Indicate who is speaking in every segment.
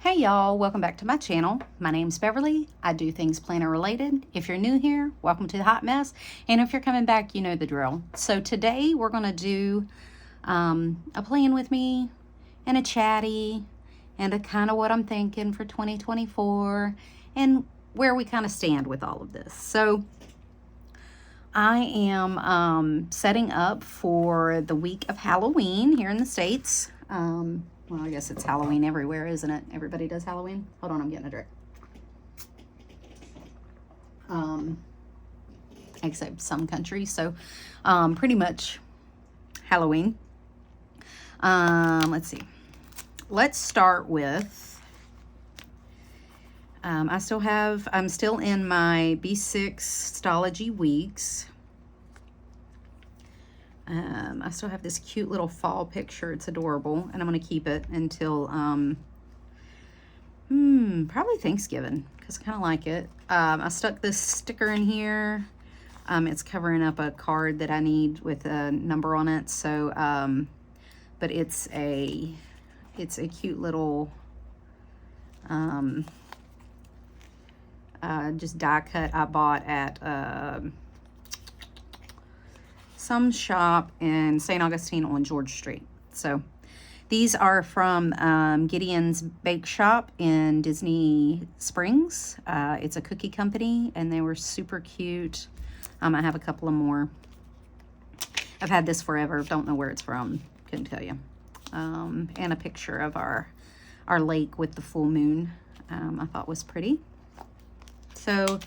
Speaker 1: Hey y'all, welcome back to my channel. My name's Beverly. I do things planner related. If you're new here, welcome to the hot mess. And if you're coming back, you know the drill. So today we're going to do a plan with me and a chatty and a kind of what I'm thinking for 2024 and where we kind of stand with all of this. So I am setting up for the week of Halloween here in the States. Well, I guess it's Halloween everywhere, isn't it? Everybody does Halloween. Hold on, I'm getting a drink. Except some countries. So, pretty much Halloween. Let's see. Let's start with, I'm still in my B6 Stalogy weeks. I still have this cute little fall picture. It's adorable, and I'm going to keep it until probably Thanksgiving, because I kind of like it. I stuck this sticker in here. It's covering up a card that I need with a number on it. So, but it's a cute little just die cut I bought at some shop in St. Augustine on George Street. So these are from Gideon's Bake Shop in Disney Springs. It's a cookie company, and they were super cute. I have a couple of more. I've had this forever. Don't know where it's from. Couldn't tell you. And a picture of our lake with the full moon. I thought was pretty. So,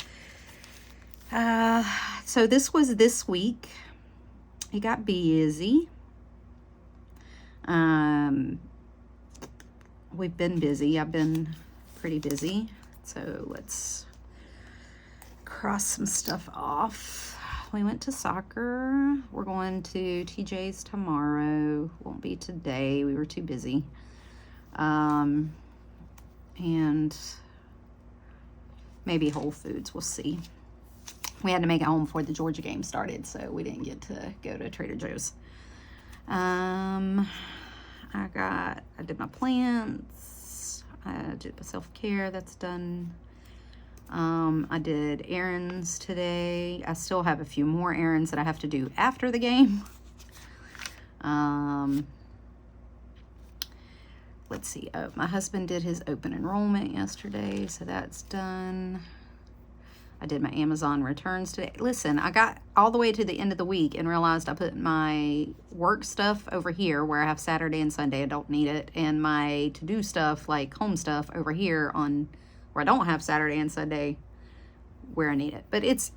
Speaker 1: so this was this week. It got busy. We've been busy. I've been pretty busy. So let's cross some stuff off. We went to soccer. We're going to TJ's tomorrow. Won't be today. We were too busy. And maybe Whole Foods. We'll see. We had to make it home before the Georgia game started, so we didn't get to go to Trader Joe's. I did my plants. I did my self-care. That's done. I did errands today. I still have a few more errands that I have to do after the game. Let's see. My husband did his open enrollment yesterday, so that's done. I did my Amazon returns today. Listen, I got all the way to the end of the week and realized I put my work stuff over here where I have Saturday and Sunday. I don't need it. And my to-do stuff, like home stuff, over here on where I don't have Saturday and Sunday where I need it. But it's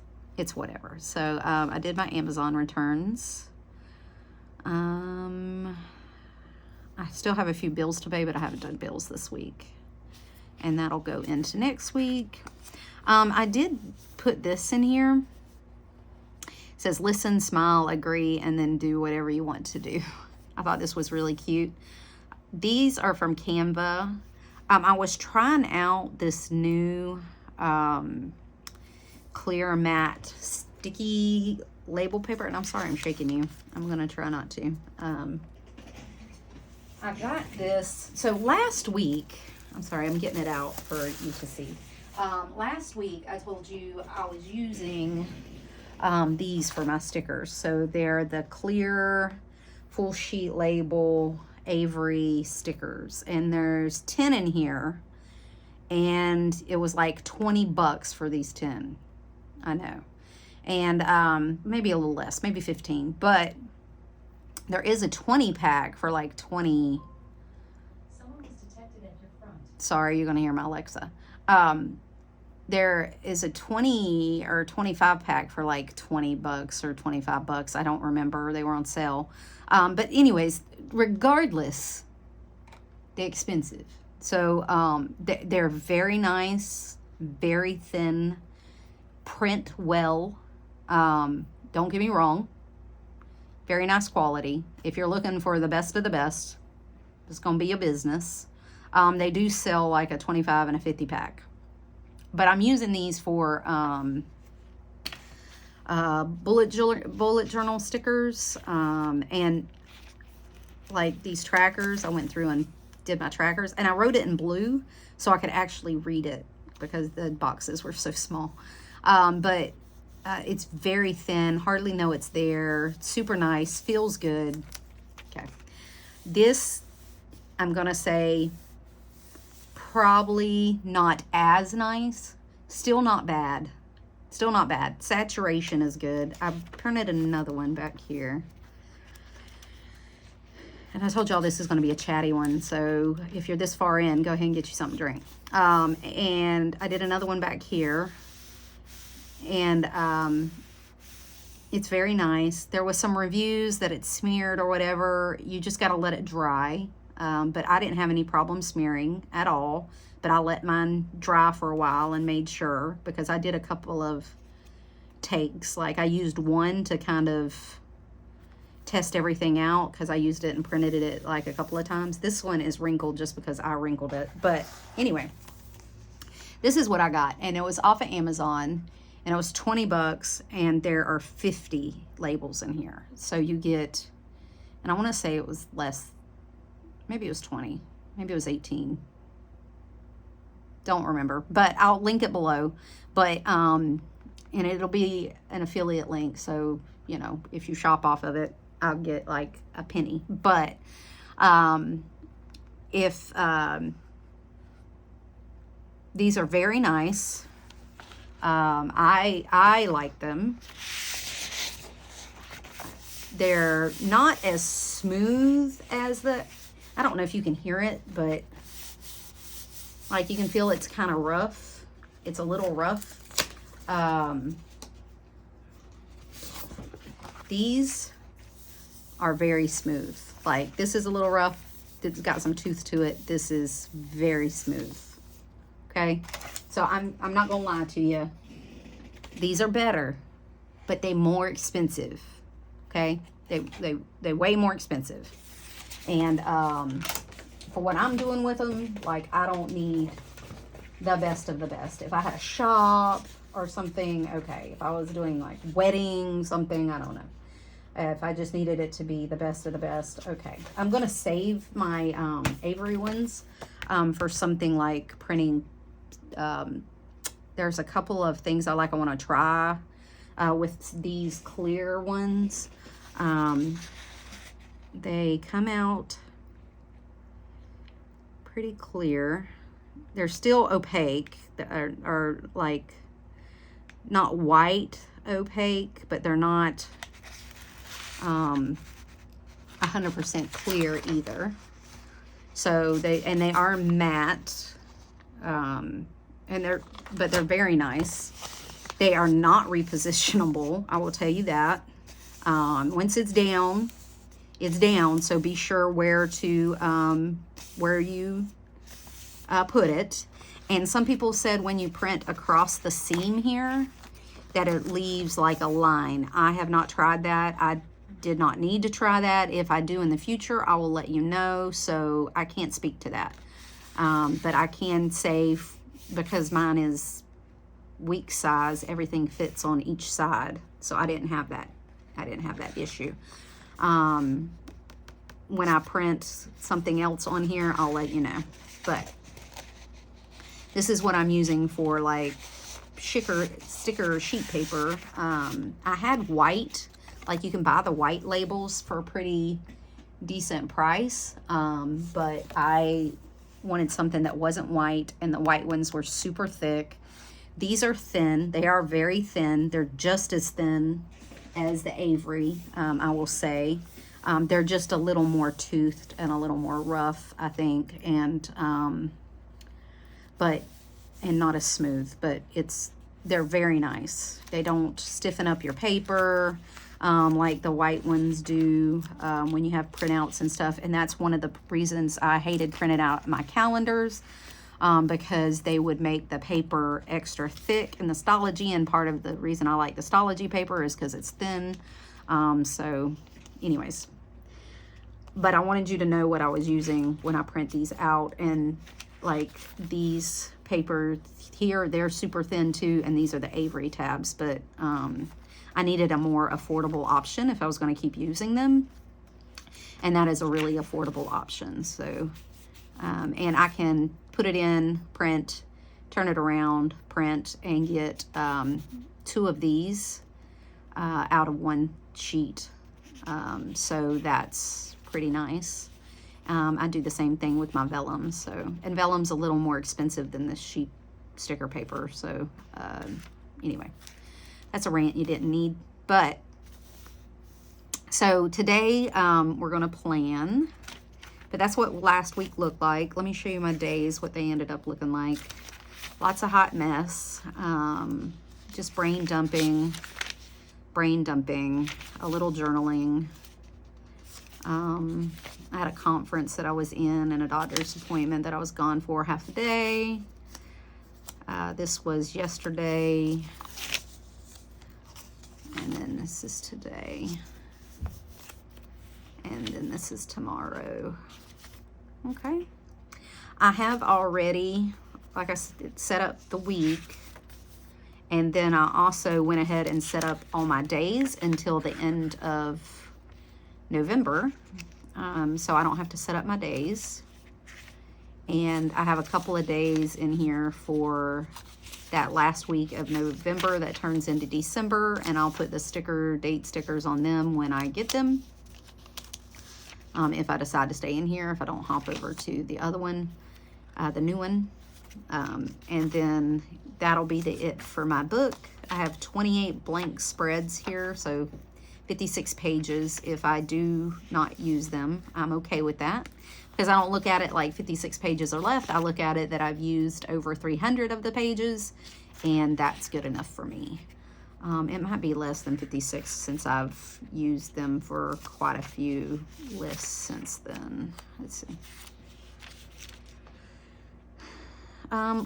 Speaker 1: whatever. So I did my Amazon returns. I still have a few bills to pay, but I haven't done bills this week. And that'll go into next week. I did put this in here. It says listen, smile, agree, and then do whatever you want to do. I thought this was really cute. These are from Canva. I was trying out this new clear matte sticky label paper, and I'm sorry I'm shaking you. I'm going to try not to. I got this. So last week, I'm sorry, I'm getting it out for you to see. Last week, I told you I was using these for my stickers. So they're the clear full sheet label Avery stickers. And there's 10 in here. And it was like $20 for these 10. I know. And maybe a little less, maybe 15. But there is a 20 pack for like 20.
Speaker 2: Someone was detected at your front.
Speaker 1: Sorry, you're going to hear my Alexa. There is a 20 or 25 pack for like $20 or $25. I don't remember. They were on sale. But anyways, regardless, they're expensive. So they're very nice, very thin, print well. Don't get me wrong. Very nice quality. If you're looking for the best of the best, it's going to be a business. They do sell like a 25 and a 50 pack. But I'm using these for bullet journal stickers and like these trackers. I went through and did my trackers, and I wrote it in blue so I could actually read it because the boxes were so small. But it's very thin, hardly know it's there, super nice, feels good. Okay, this, I'm gonna say, probably not as nice, still not bad, still not bad. Saturation is good. I printed another one back here. And I told y'all this is going to be a chatty one, so if you're this far in, go ahead and get you something to drink. And I did another one back here, and it's very nice. There was some reviews that it smeared or whatever. You just got to let it dry, but I didn't have any problem smearing at all, but I let mine dry for a while and made sure, because I did a couple of takes. Like, I used one to kind of test everything out because I used it and printed it like a couple of times. This one is wrinkled just because I wrinkled it. But anyway, this is what I got, and it was off of Amazon, and it was 20 bucks, and there are 50 labels in here. So you get, and I want to say it was less, maybe it was 20, maybe it was 18. Don't remember, but I'll link it below. But and it'll be an affiliate link, so you know, if you shop off of it, I'll get like a penny. But these are very nice. I like them. They're not as smooth as the, I don't know if you can hear it, but like you can feel it's kind of rough. It's a little rough. These are very smooth. Like, this is a little rough. It's got some tooth to it. This is very smooth. Okay, so I'm not gonna lie to you. These are better, but they more expensive. Okay, they way more expensive. And for what I'm doing with them, like, I don't need the best of the best. If I had a shop or something, okay. If I was doing like wedding something, I don't know. If I just needed it to be the best of the best, okay. I'm going to save my Avery ones for something like printing. There's a couple of things I want to try with these clear ones. They come out pretty clear. They're still opaque. They are like not white opaque, but they're not 100% clear either. So they are matte, and they're very nice. They are not repositionable, I will tell you that. Once it's down, so be sure where to where you put it. And some people said when you print across the seam here that it leaves like a line. I have not tried that. I did not need to try that. If I do in the future, I will let you know. So I can't speak to that. But I can say, because mine is week size, everything fits on each side. So I didn't have that. I didn't have that issue. When I print something else on here, I'll let you know. But this is what I'm using for like sticker sheet paper. I had white. Like, you can buy the white labels for a pretty decent price, but I wanted something that wasn't white, and the white ones were super thick. These are thin. They are very thin. They're just as thin as the Avery, I will say. They're just a little more toothed and a little more rough, I think, and not as smooth, but they're very nice. They don't stiffen up your paper like the white ones do when you have printouts and stuff. And that's one of the reasons I hated printing out my calendars, because they would make the paper extra thick in the Stalogy. And part of the reason I like the Stalogy paper is because it's thin. So anyways, but I wanted you to know what I was using when I print these out. And like these papers here, they're super thin too, and these are the Avery tabs. But I needed a more affordable option if I was going to keep using them, and that is a really affordable option. So And I can put it in, print, turn it around, print, and get 2 of these out of one sheet. So that's pretty nice. I do the same thing with my vellum. So, and vellum's a little more expensive than this sheet sticker paper. So anyway, that's a rant you didn't need. But so today we're going to plan. But that's what last week looked like. Let me show you my days, what they ended up looking like. Lots of hot mess. Just brain dumping, a little journaling. I had a conference that I was in and a doctor's appointment that I was gone for half a day. This was yesterday. And then this is today. And then this is tomorrow. Okay. I have already, like I said, set up the week. And then I also went ahead and set up all my days until the end of November. So I don't have to set up my days. And I have a couple of days in here for that last week of November that turns into December. And I'll put the date stickers on them when I get them. If I decide to stay in here, if I don't hop over to the other one, the new one. And then that'll be it for my book. I have 28 blank spreads here, so 56 pages. If I do not use them, I'm okay with that. Because I don't look at it like 56 pages are left. I look at it that I've used over 300 of the pages, and that's good enough for me. It might be less than 56 since I've used them for quite a few lists since then. Let's see.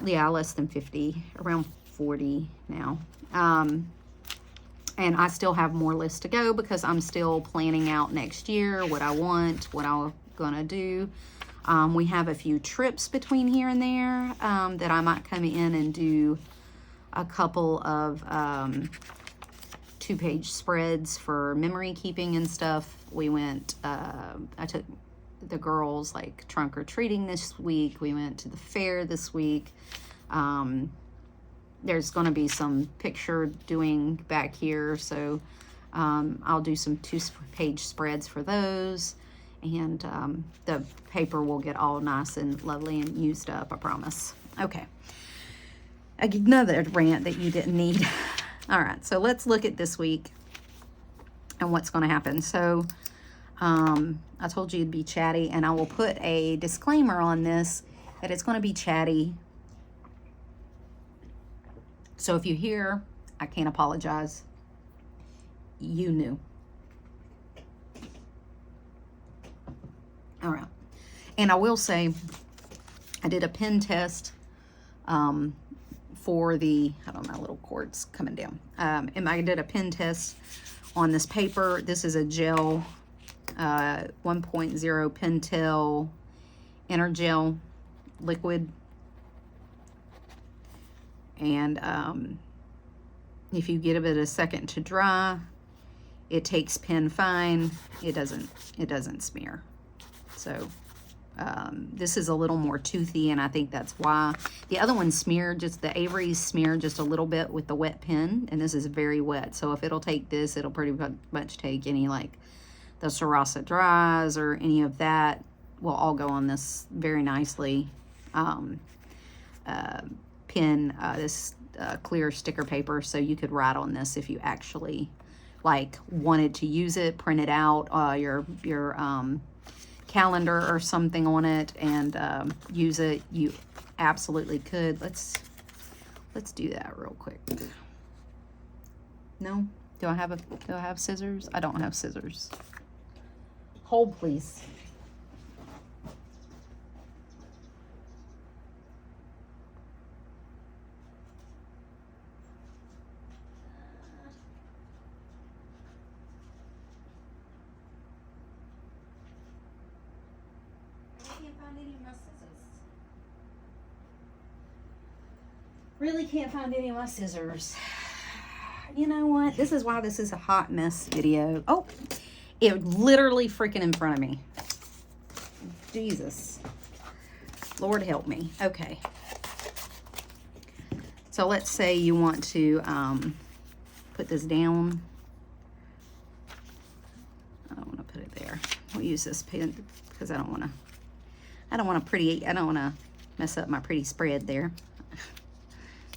Speaker 1: Yeah, less than 50, around 40 now. And I still have more lists to go because I'm still planning out next year what I want, what I'm gonna do. We have a few trips between here and there that I might come in and do a couple of 2-page spreads for memory keeping and stuff. We went, I took the girls like trunk or treating this week. We went to the fair this week. There's going to be some picture doing back here, so I'll do some 2-page spreads for those, and the paper will get all nice and lovely and used up, I promise. Okay, another rant that you didn't need. All right, so let's look at this week and what's going to happen. So I told you it'd be chatty, and I will put a disclaimer on this that it's going to be chatty. So if you hear, I can't apologize. You knew. All right. And I will say, I did a pen test for the, I don't know, little cord's coming down. And I did a pen test on this paper. This is a gel 1.0 Pentel Energel liquid. And if you give it a second to dry, it takes pen fine. It doesn't smear. So this is a little more toothy, and I think that's why. The other one smeared, just the Avery's smeared just a little bit with the wet pen, and this is very wet. So if it'll take this, it'll pretty much take any, like the Sarasa Dries or any of that will all go on this very nicely. This clear sticker paper, so you could write on this if you actually like wanted to use it, print it out, your calendar or something on it, and use it. You absolutely could. Let's do that real quick. No, do I have scissors? I don't have scissors. Hold, please. Really can't find any of my scissors. You know what? This is why this is a hot mess video. Oh, it literally freaking in front of me. Jesus. Lord help me. Okay. So let's say you want to put this down. I don't want to put it there. We'll use this pen because I don't want to mess up my pretty spread there.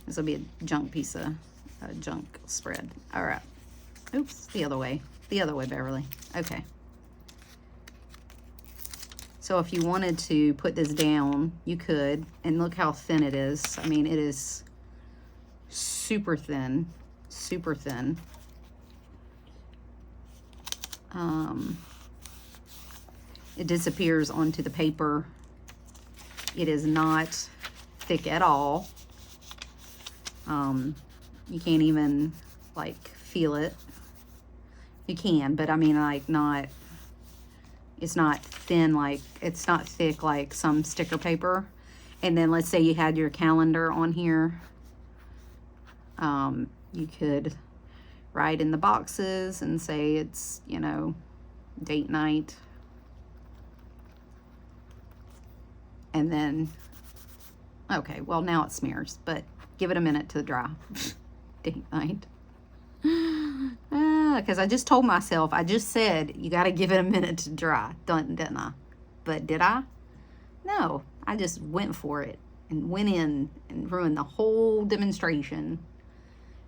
Speaker 1: This will be a junk piece of junk spread. All right. Oops, the other way, Beverly. Okay. So if you wanted to put this down, you could, and look how thin it is. I mean, it is super thin, super thin. It disappears onto the paper. It is not thick at all. You can't even like feel it. You can, but I mean like it's not thin, like it's not thick like some sticker paper. And then let's say you had your calendar on here. You could write in the boxes and say it's, you know, date night. And then, okay, well now it smears, but give it a minute to dry. Date night. Because I just told myself, I just said, you got to give it a minute to dry, didn't I? But did I? No, I just went for it and went in and ruined the whole demonstration.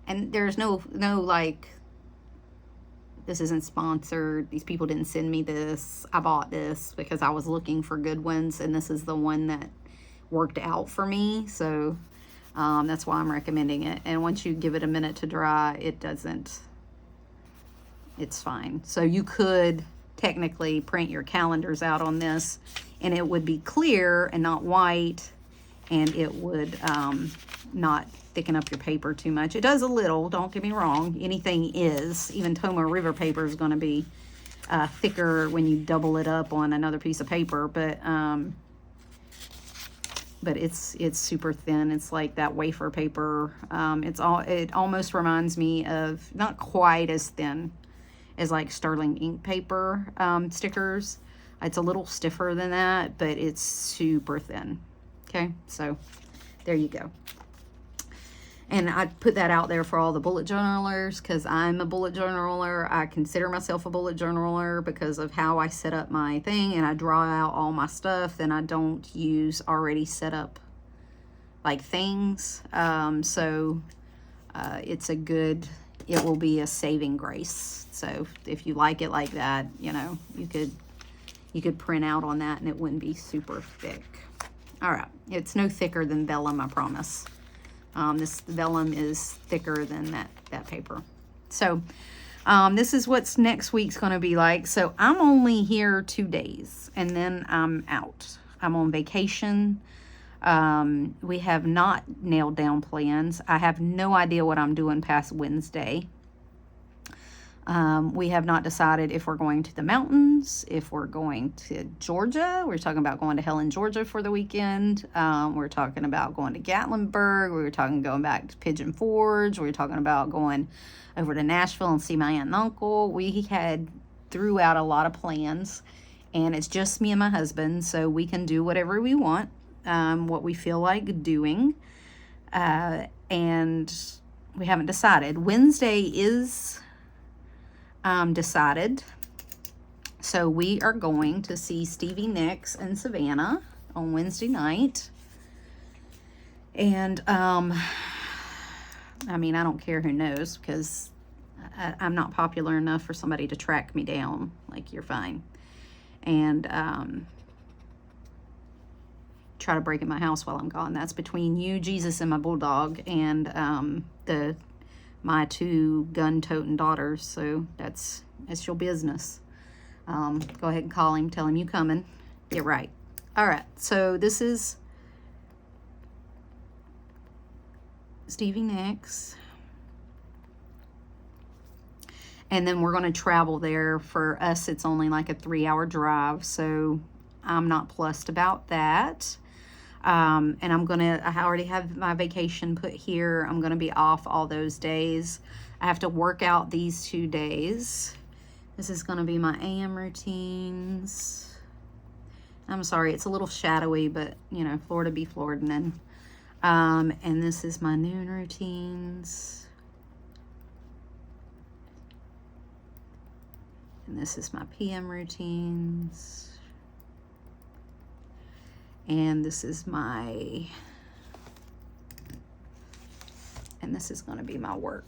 Speaker 1: And there's no like, this isn't sponsored. These people didn't send me this. I bought this because I was looking for good ones, and this is the one that worked out for me. So that's why I'm recommending it. And once you give it a minute to dry, it's fine. So you could technically print your calendars out on this, and it would be clear and not white, and it would not thicken up your paper too much. It does a little, don't get me wrong. Anything is, even Toma River paper is going to be thicker when you double it up on another piece of paper, but it's super thin. It's like that wafer paper. It almost reminds me of, not quite as thin as like sterling ink paper stickers. It's a little stiffer than that, but it's super thin. Okay, so there you go. And I put that out there for all the bullet journalers because I'm a bullet journaler. I consider myself a bullet journaler because of how I set up my thing, and I draw out all my stuff, and I don't use already set up like things. It will be a saving grace. So if you like it like that, you know, you could print out on that and it wouldn't be super thick. All right, it's no thicker than vellum, I promise. This vellum is thicker than that paper. So this is what's next week's going to be like. So I'm only here 2 days and then I'm out. I'm on vacation. We have not nailed down plans. I have no idea what I'm doing past Wednesday. We have not decided if we're going to the mountains, if we're going to Georgia. We're talking about going to Helen, Georgia for the weekend. We're talking about going to Gatlinburg. We were talking going back to Pigeon Forge. We were talking about going over to Nashville and see my aunt and uncle. We threw out a lot of plans, and it's just me and my husband, so we can do whatever we want, what we feel like doing. And we haven't decided. Wednesday is decided. So we are going to see Stevie Nicks and Savannah on Wednesday night. And I mean, I don't care who knows, because I'm not popular enough for somebody to track me down. Like, you're fine. And try to break in my house while I'm gone. That's between you, Jesus, and my bulldog, and my 2 gun-toting daughters. So that's your business. Go ahead and call him, tell him you coming. Get right. All right, so this is Stevie Nicks. And then we're going to travel there. For us, it's only like a 3-hour drive, so I'm not plussed about that. And I already have my vacation put here. I'm going to be off all those days. I have to work out these 2 days. This is going to be my AM routines. I'm sorry, it's a little shadowy, but, you know, Florida be Floridanin. And this is my noon routines. And this is my PM routines. And this is my, and this is going to be my work.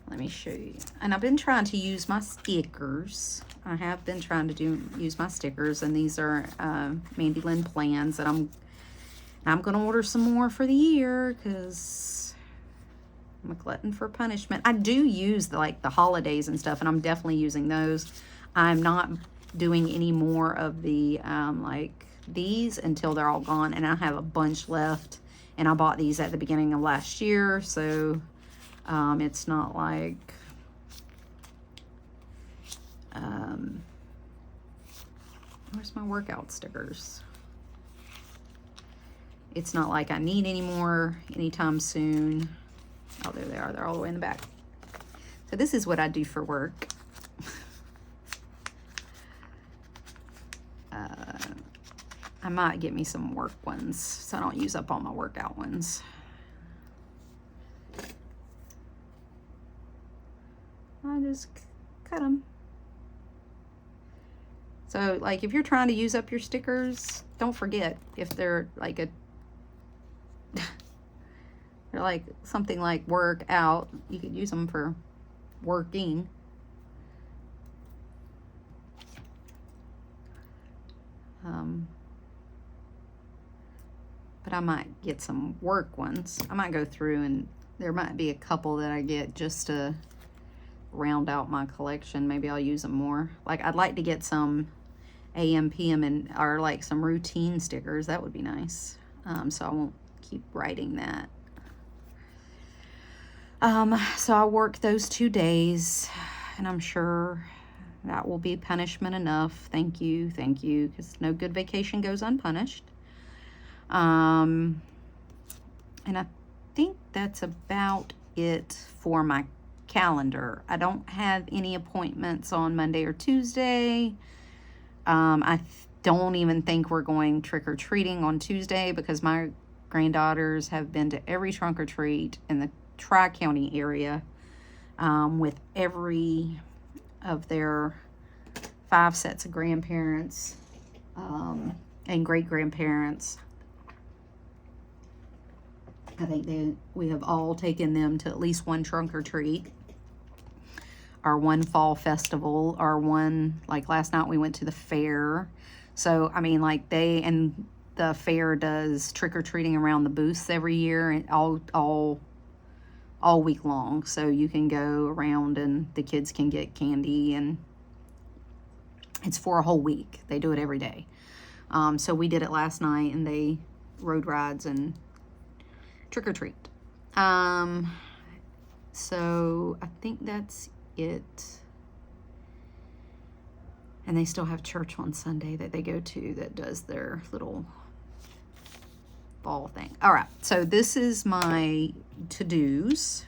Speaker 1: Let me show you. And I've been trying to use my stickers. I have been trying to use my stickers, and these are MandyLynnPlans, and I'm going to order some more for the year because I'm a glutton for punishment. I do use the holidays and stuff, and I'm definitely using those. I'm not doing any more of the like these until they're all gone, and I have a bunch left, and I bought these at the beginning of last year, so it's not like where's my workout stickers? It's not like I need any more anytime soon. Oh, there they are. They're all the way in the back. So this is what I do for work. I might get me some work ones so I don't use up all my workout ones. I just cut them. So, like, if you're trying to use up your stickers, don't forget, if they're like they're like something like work out, you could use them for working. But I might get some work ones. I might go through, and there might be a couple that I get just to round out my collection. Maybe I'll use them more. Like, I'd like to get some AM, PM, and or like some routine stickers. That would be nice. So I won't keep writing that. So I work those 2 days, and I'm sure that will be punishment enough. Thank you, because no good vacation goes unpunished. And I think that's about it for my calendar. I don't have any appointments on Monday or Tuesday. I don't even think we're going trick-or-treating on Tuesday because my granddaughters have been to every trunk-or-treat in the Tri-County area with every of their 5 sets of grandparents and great-grandparents. I think we have all taken them to at least one trunk-or-treat, or one fall festival, or one, like last night we went to the fair. So, I mean, like and the fair does trick-or-treating around the booths every year, and all week long. So you can go around and the kids can get candy, and it's for a whole week. They do it every day. So we did it last night, and they rode rides and trick-or-treat. So I think that's it. And they still have church on Sunday that they go to that does their little fall thing. All right, so this is my to-dos.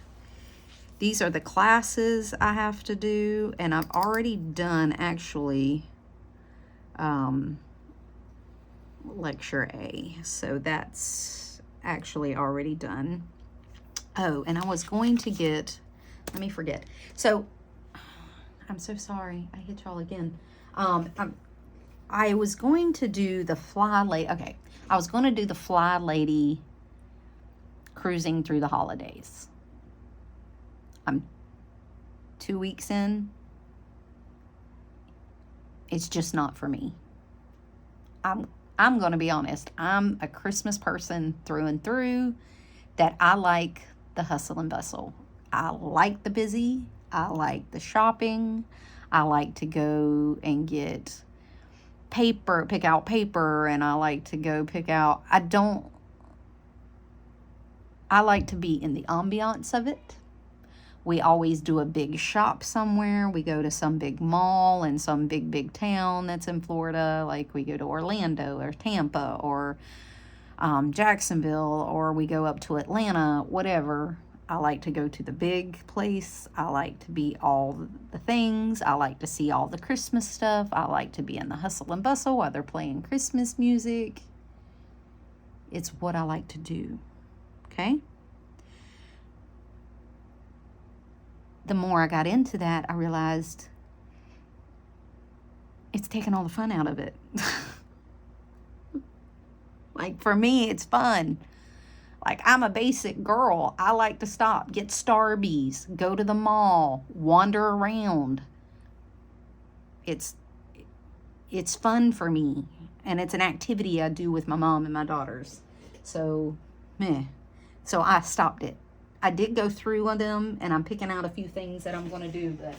Speaker 1: These are the classes I have to do, and I've already done actually lecture A. So that's actually already done. Oh, and I was going to get, let me forget. So I'm so sorry. I hit y'all again. I was going to do the Fly Lady. Okay. I was going to do the Fly Lady cruising through the holidays. I'm 2 weeks in. It's just not for me. I'm going to be honest. I'm a Christmas person through and through, that I like the hustle and bustle. I like the busy. I like the shopping. I like to go and get paper, pick out paper, and I like to go pick out, I like to be in the ambiance of it. We always do a big shop somewhere. We go to some big mall in some big town that's in Florida. Like we go to Orlando or Tampa or Jacksonville, or we go up to Atlanta, whatever. I like to go to the big place. I like to be all the things. I like to see all the Christmas stuff. I like to be in the hustle and bustle while they're playing Christmas music. It's what I like to do, okay? The more I got into that, I realized it's taken all the fun out of it. Like, for me, it's fun. Like, I'm a basic girl. I like to stop, get Starbies, go to the mall, wander around. It's fun for me. And it's an activity I do with my mom and my daughters. So, meh. So I stopped it. I did go through on them, and I'm picking out a few things that I'm going to do, but,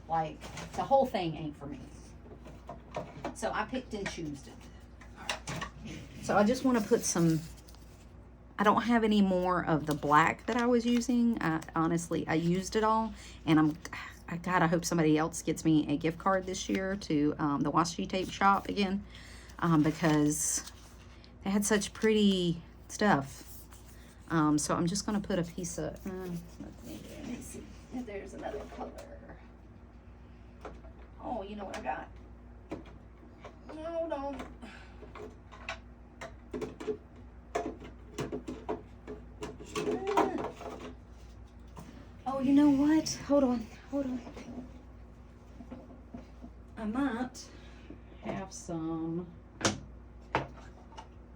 Speaker 1: like, the whole thing ain't for me. So I picked and choosed it. All right. So I just want to put some... I don't have any more of the black that I was using. Honestly, I used it all, and God, I hope somebody else gets me a gift card this year to the Washi tape shop again, because they had such pretty stuff. So I'm just gonna put a piece of. Let me see if there's another color. Oh, you know what I got? Hold on. Oh, you know what? Hold on. I might have some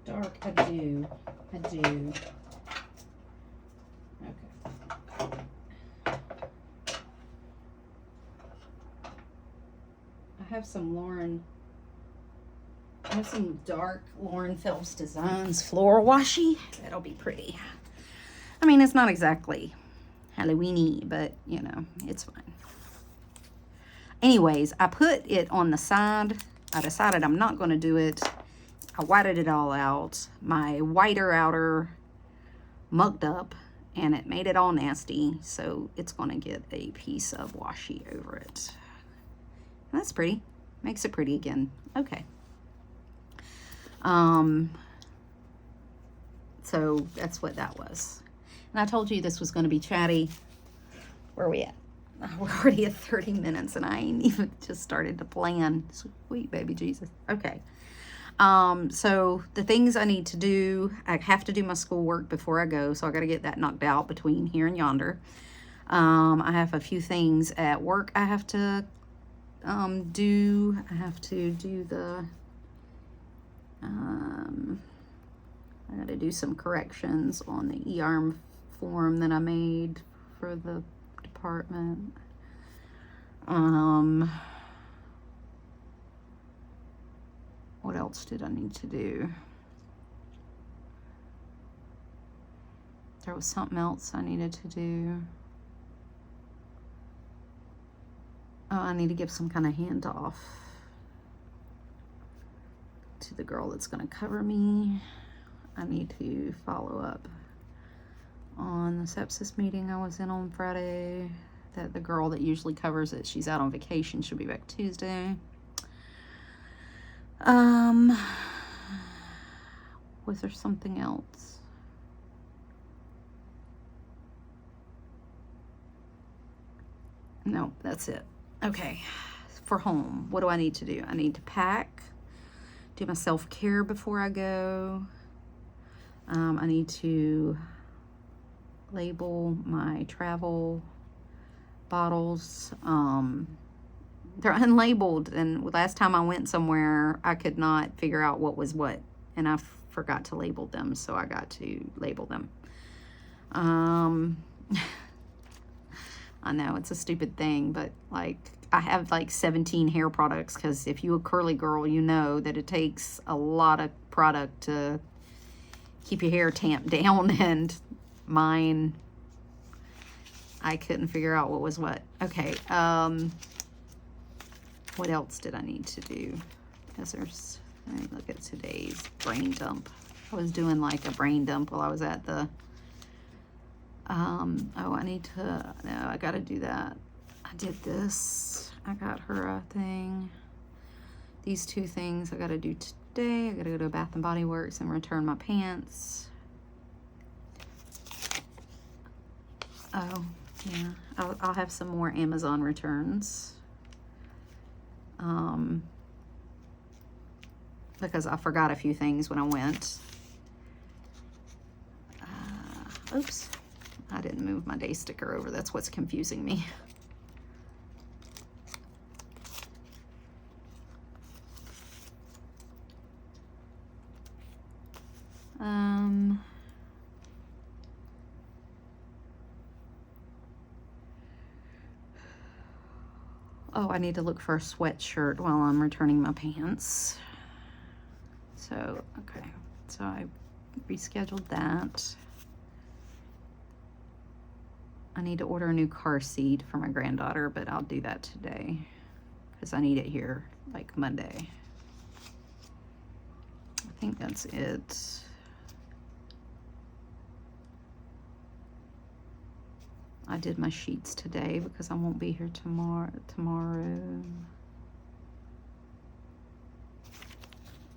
Speaker 1: dark. I do. Okay. I have some dark Lauren Phelps Designs floral washi. That'll be pretty. I mean, it's not exactly Halloween-y, but, you know, it's fine. Anyways, I put it on the side. I decided I'm not going to do it. I whited it all out. My whiter outer mucked up, and it made it all nasty, so it's going to get a piece of washi over it. And that's pretty. Makes it pretty again. Okay. So that's what that was. And I told you this was going to be chatty. Where are we at? We're already at 30 minutes, and I ain't even just started to plan. Sweet baby Jesus. Okay. So the things I need to do, I have to do my schoolwork before I go, so I got to get that knocked out between here and yonder. I have a few things at work I have to do. I have to do the... I got to do some corrections on the e-arm form that I made for the department. What else did I need to do? There was something else I needed to do. Oh, I need to give some kind of handoff to the girl that's going to cover me. I need to follow up on the sepsis meeting I was in on Friday. That the girl that usually covers it, she's out on vacation. She'll be back Tuesday. Was there something else? No, that's it. Okay, for home, what do I need to do? I need to pack, do my self-care before I go. I need to label my travel bottles. They're unlabeled, and last time I went somewhere, I could not figure out what was what, and I forgot to label them, so I got to label them. I know it's a stupid thing, but like I have like 17 hair products, because if you're a curly girl, you know that it takes a lot of product to keep your hair tamped down, and mine, I couldn't figure out what was what. Okay, what else did I need to do? Because there's, let me look at today's brain dump. I was doing like a brain dump while I was at the, oh, I need to, no, I gotta do that. I did this. I got her a thing. These two things I gotta do today. I gotta go to Bath and Body Works and return my pants. Oh, yeah. I'll have some more Amazon returns. Because I forgot a few things when I went. Oops. I didn't move my day sticker over. That's what's confusing me. Oh, I need to look for a sweatshirt while I'm returning my pants. So, okay. So I rescheduled that. I need to order a new car seat for my granddaughter, but I'll do that today because I need it here like Monday. I think that's it. I did my sheets today because I won't be here tomorrow.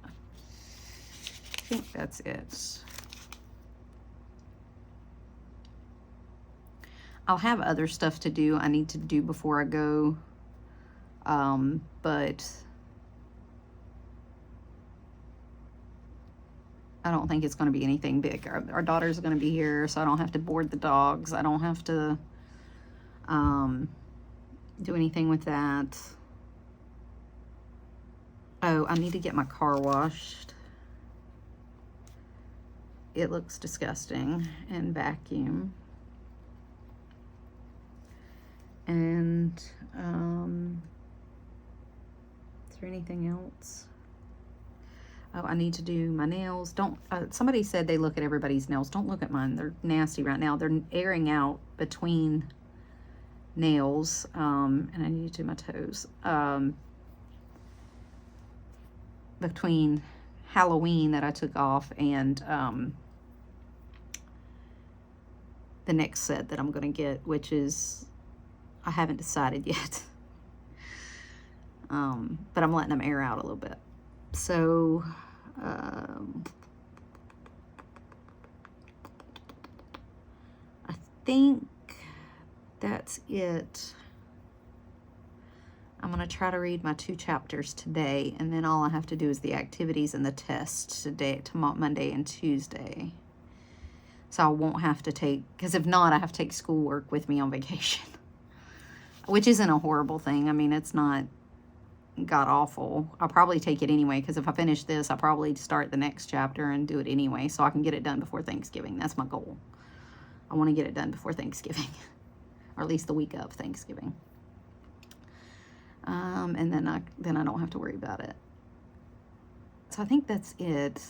Speaker 1: I think that's it. I'll have other stuff to do I need to do before I go, but I don't think it's going to be anything big. Our daughter's going to be here, so I don't have to board the dogs. I don't have to do anything with that. Oh, I need to get my car washed. It looks disgusting, and vacuum. And is there anything else? Oh, I need to do my nails. Don't, somebody said they look at everybody's nails. Don't look at mine. They're nasty right now. They're airing out between nails. And I need to do my toes. Between Halloween that I took off and the next set that I'm going to get, which is, I haven't decided yet. But I'm letting them air out a little bit. So, I think that's it. I'm going to try to read my 2 chapters today, and then all I have to do is the activities and the tests today, tomorrow, Monday and Tuesday. So I won't have to take, because if not, I have to take schoolwork with me on vacation, which isn't a horrible thing. I mean, it's not god awful. I'll probably take it anyway, because if I finish this, I'll probably start the next chapter and do it anyway, so I can get it done before Thanksgiving. That's my goal. I want to get it done before Thanksgiving, or at least the week of Thanksgiving. And then I don't have to worry about it. So I think that's it.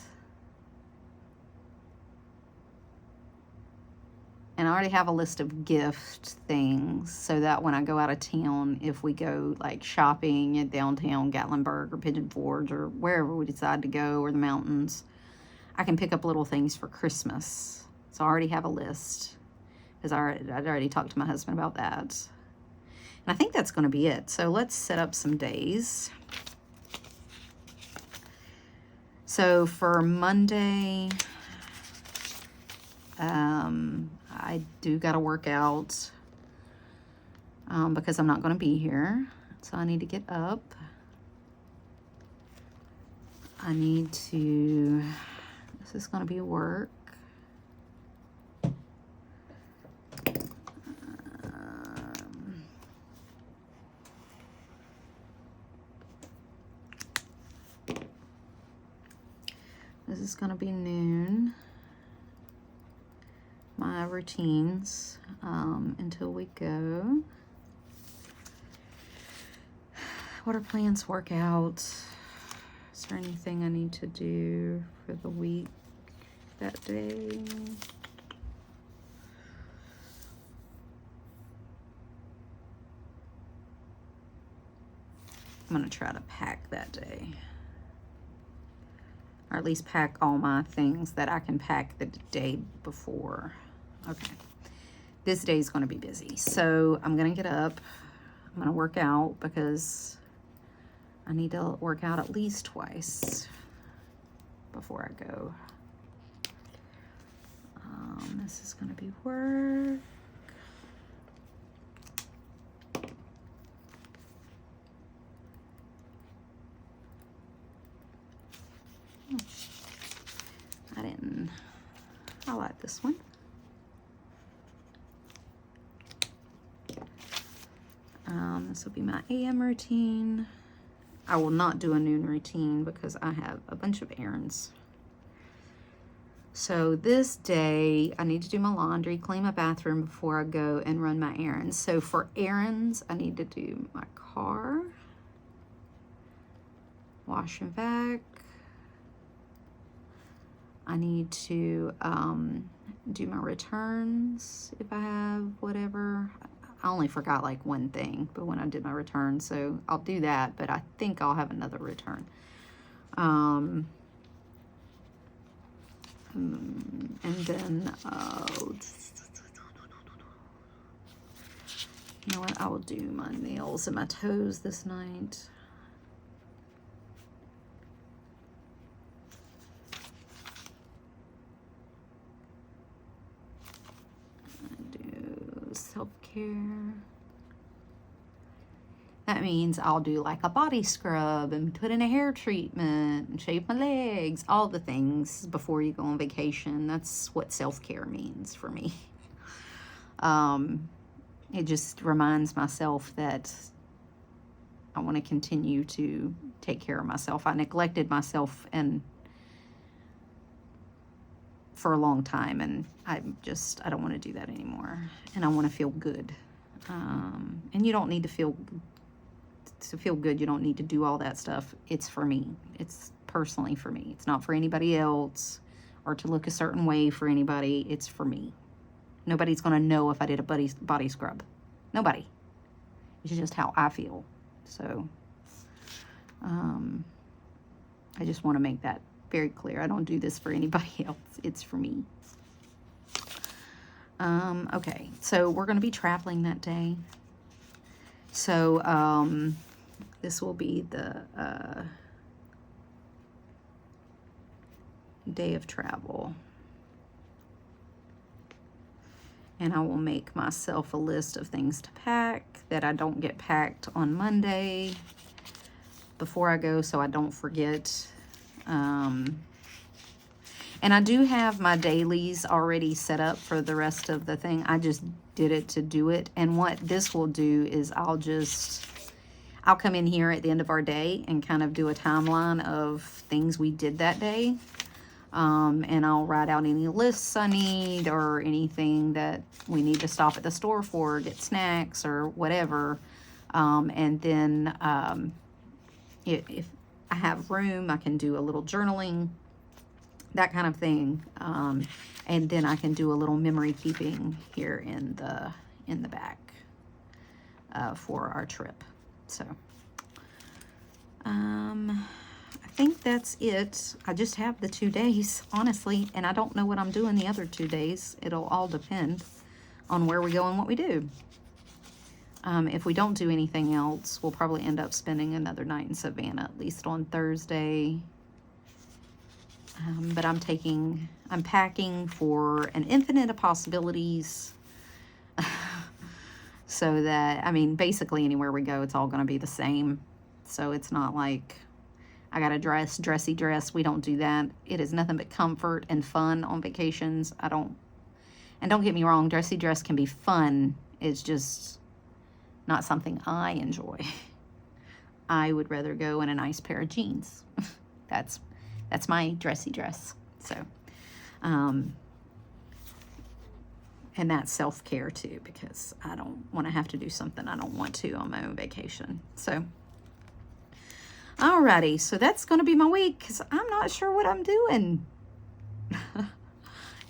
Speaker 1: And I already have a list of gift things, so that when I go out of town, if we go like shopping in downtown Gatlinburg or Pigeon Forge or wherever we decide to go, or the mountains, I can pick up little things for Christmas. So I already have a list, because I'd already talked to my husband about that. And I think that's going to be it. So let's set up some days. So for Monday, I do got to work out because I'm not going to be here. So I need to get up. I need to, this is going to be work. This is going to be noon. My routines until we go. What are plans? Workout. Is there anything I need to do for the week that day? I'm going to try to pack that day. Or at least pack all my things that I can pack the day before. Okay. This day is going to be busy. So I'm going to get up. I'm going to work out because I need to work out at least twice before I go. This is going to be work. I didn't highlight this one. This will be my AM routine. I will not do a noon routine because I have a bunch of errands. So this day, I need to do my laundry, clean my bathroom before I go and run my errands. So for errands, I need to do my car, wash and vac. I need to do my returns if I have whatever. I only forgot like one thing, but when I did my return, so I'll do that, but I think I'll have another return. And then, you know what, I will do my nails and my toes this night. Self-care. That means I'll do like a body scrub and put in a hair treatment and shave my legs, all the things before you go on vacation. That's what self-care means for me. It just reminds myself that I want to continue to take care of myself. I neglected myself and for a long time, and I don't want to do that anymore, and I want to feel good. And you don't need to feel good. You don't need to do all that stuff. It's for me. It's personally for me. It's not for anybody else or to look a certain way for anybody. It's for me. Nobody's going to know if I did a body scrub. Nobody. It's just how I feel. So I just want to make that very clear. I don't do this for anybody else. It's for me. Okay, so we're going to be traveling that day. So this will be the day of travel. And I will make myself a list of things to pack that I don't get packed on Monday before I go, so I don't forget. And I do have my dailies already set up for the rest of the thing. I just did it to do it. And what this will do is I'll come in here at the end of our day and kind of do a timeline of things we did that day. And I'll write out any lists I need or anything that we need to stop at the store for, get snacks or whatever. And then if I have room, I can do a little journaling, that kind of thing. And then I can do a little memory keeping here in the back for our trip. So I think that's it. I just have the 2 days, honestly, and I don't know what I'm doing the other 2 days. It'll all depend on where we go and what we do. If we don't do anything else, we'll probably end up spending another night in Savannah, at least on Thursday. But I'm packing for an infinite of possibilities. So that, I mean, basically anywhere we go, it's all going to be the same. So it's not like I got a dressy dress. We don't do that. It is nothing but comfort and fun on vacations. And don't get me wrong, dressy dress can be fun. It's just not something I enjoy. I would rather go in a nice pair of jeans. That's my dressy dress. So, and that's self-care too, because I don't want to have to do something I don't want to on my own vacation. So, alrighty, so that's going to be my week because I'm not sure what I'm doing.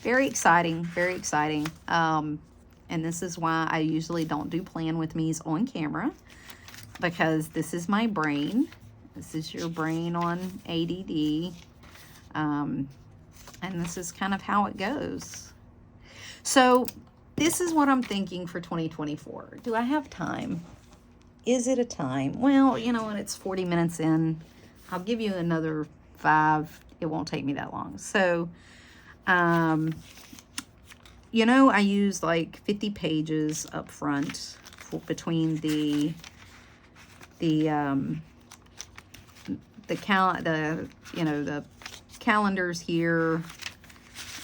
Speaker 1: Very exciting, very exciting. And this is why I usually don't do plan with me's on camera, because this is my brain. This is your brain on ADD. And this is kind of how it goes. So this is what I'm thinking for 2024. Do I have time? Is it a time? Well, you know what? It's 40 minutes in. I'll give you another 5. It won't take me that long. So, you know, I use like 50 pages up front between the calendars here,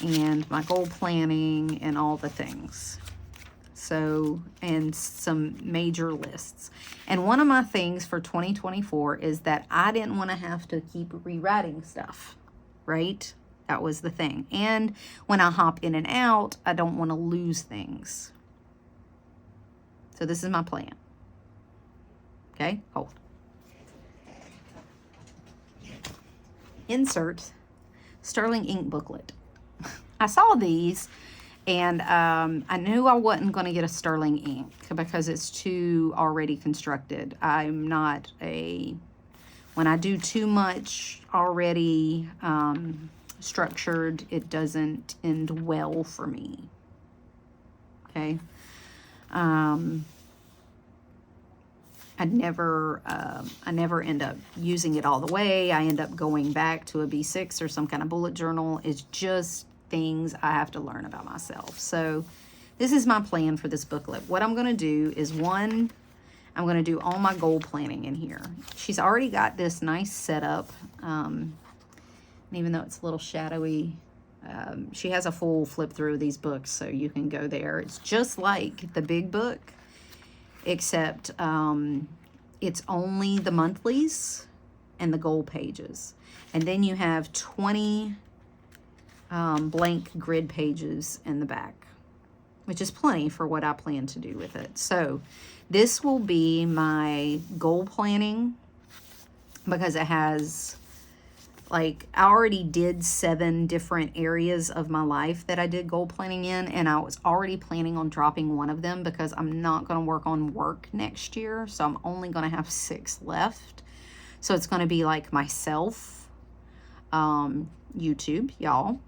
Speaker 1: and my goal planning and all the things. So, and some major lists. And one of my things for 2024 is that I didn't want to have to keep rewriting stuff, right? That was the thing. And when I hop in and out, I don't want to lose things. So this is my plan. Okay, hold. Insert Sterling ink booklet. I saw these and I knew I wasn't going to get a Sterling ink because it's too already constructed. I'm not a, when I do too much already structured, it doesn't end well for me. Okay. I never end up using it all the way. I end up going back to a B6 or some kind of bullet journal. It's just things I have to learn about myself. So this is my plan for this booklet. What I'm going to do is, one, I'm going to do all my goal planning in here. She's already got this nice setup. And even though it's a little shadowy, she has a full flip through of these books, so you can go there. It's just like the big book, except it's only the monthlies and the goal pages. And then you have 20 blank grid pages in the back, which is plenty for what I plan to do with it. So this will be my goal planning, because it has, like, I already did 7 different areas of my life that I did goal planning in, and I was already planning on dropping one of them because I'm not going to work on work next year, so I'm only going to have 6 left. So it's going to be like myself, YouTube, y'all,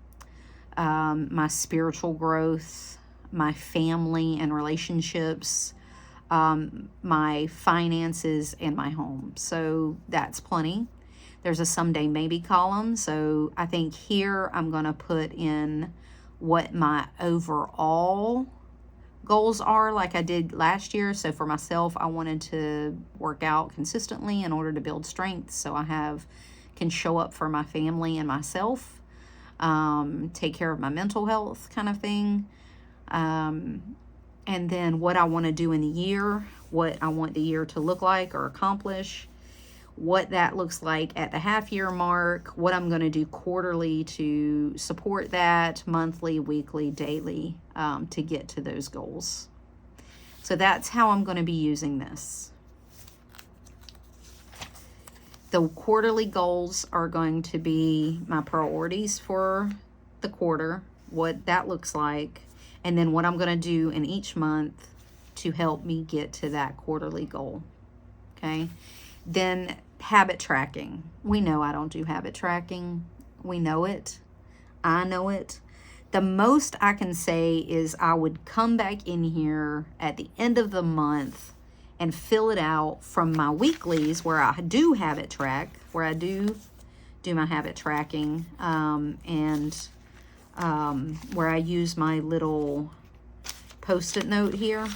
Speaker 1: my spiritual growth, my family and relationships, my finances, and my home. So that's plenty. There's a someday maybe column. So I think here I'm going to put in what my overall goals are, like I did last year. So for myself, I wanted to work out consistently in order to build strength, so I can show up for my family and myself, take care of my mental health kind of thing. And then what I want to do in the year, what I want the year to look like or accomplish, what that looks like at the half-year mark, what I'm going to do quarterly to support that, monthly, weekly, daily, to get to those goals. So that's how I'm going to be using this. The quarterly goals are going to be my priorities for the quarter, what that looks like, and then what I'm going to do in each month to help me get to that quarterly goal. Okay. Then habit tracking. We know I don't do habit tracking. We know it. I know it. The most I can say is I would come back in here at the end of the month and fill it out from my weeklies where I do habit track, where I do my habit tracking, and where I use my little Post-it note here.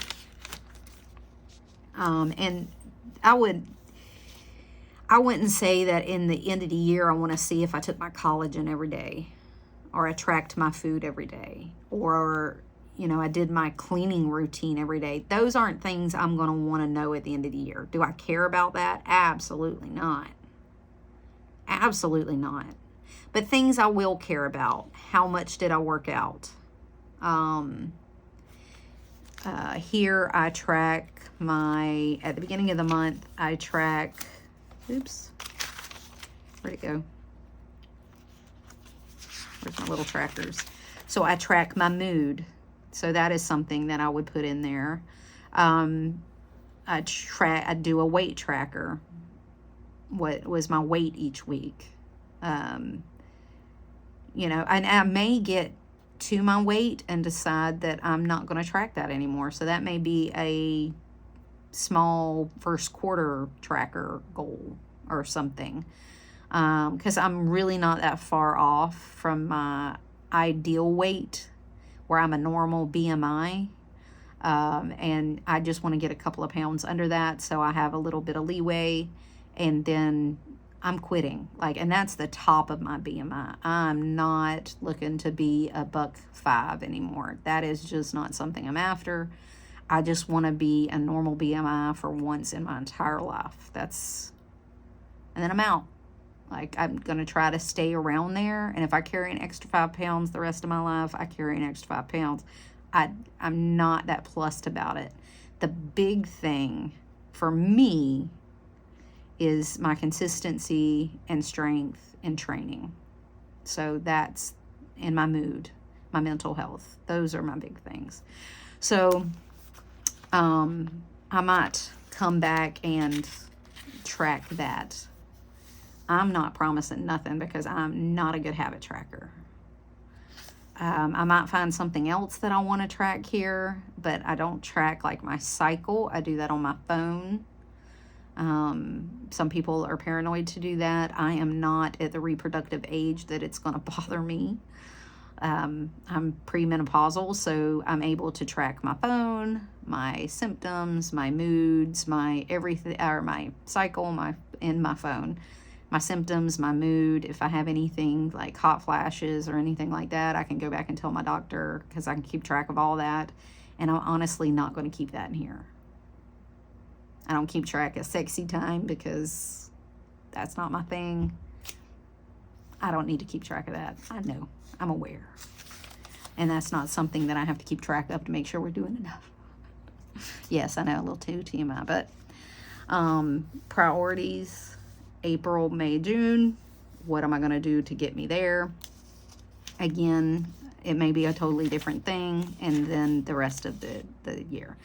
Speaker 1: And I wouldn't say that in the end of the year I want to see if I took my collagen every day, or I tracked my food every day, or, you know, I did my cleaning routine every day. Those aren't things I'm going to want to know at the end of the year. Do I care about that? Absolutely not. Absolutely not. But things I will care about. How much did I work out? Here I track at the beginning of the month, I track, oops, where'd it go? Where's my little trackers? So I track my mood. So that is something that I would put in there. I do a weight tracker. What was my weight each week? You know, and I may get to my weight and decide that I'm not going to track that anymore. So that may be a small first quarter tracker goal or something. Because I'm really not that far off from my ideal weight, where I'm a normal BMI. And I just want to get a couple of pounds under that, so I have a little bit of leeway. And then I'm quitting. Like, and that's the top of my BMI. I'm not looking to be a $105 anymore. That is just not something I'm after. I just want to be a normal BMI for once in my entire life. And then I'm out. Like, I'm going to try to stay around there. And if I carry an extra 5 pounds the rest of my life, I carry an extra 5 pounds. I'm not that plussed about it. The big thing for me is my consistency and strength and training. So that's in my mood, my mental health. Those are my big things. So I might come back and track that. I'm not promising nothing because I'm not a good habit tracker. I might find something else that I want to track here, but I don't track like my cycle. I do that on my phone. Some people are paranoid to do that. I am not at the reproductive age that it's going to bother me. I'm premenopausal, so I'm able to track my phone, my symptoms, my moods, my everything, or my cycle, in my phone, my symptoms, my mood. If I have anything like hot flashes or anything like that, I can go back and tell my doctor because I can keep track of all that. And I'm honestly not going to keep that in here. I don't keep track of sexy time because that's not my thing. I don't need to keep track of that. I know. I'm aware. And that's not something that I have to keep track of to make sure we're doing enough. Yes, I know, a little too TMI, but priorities, April, May, June. What am I going to do to get me there? Again, it may be a totally different thing, and then the rest of the year.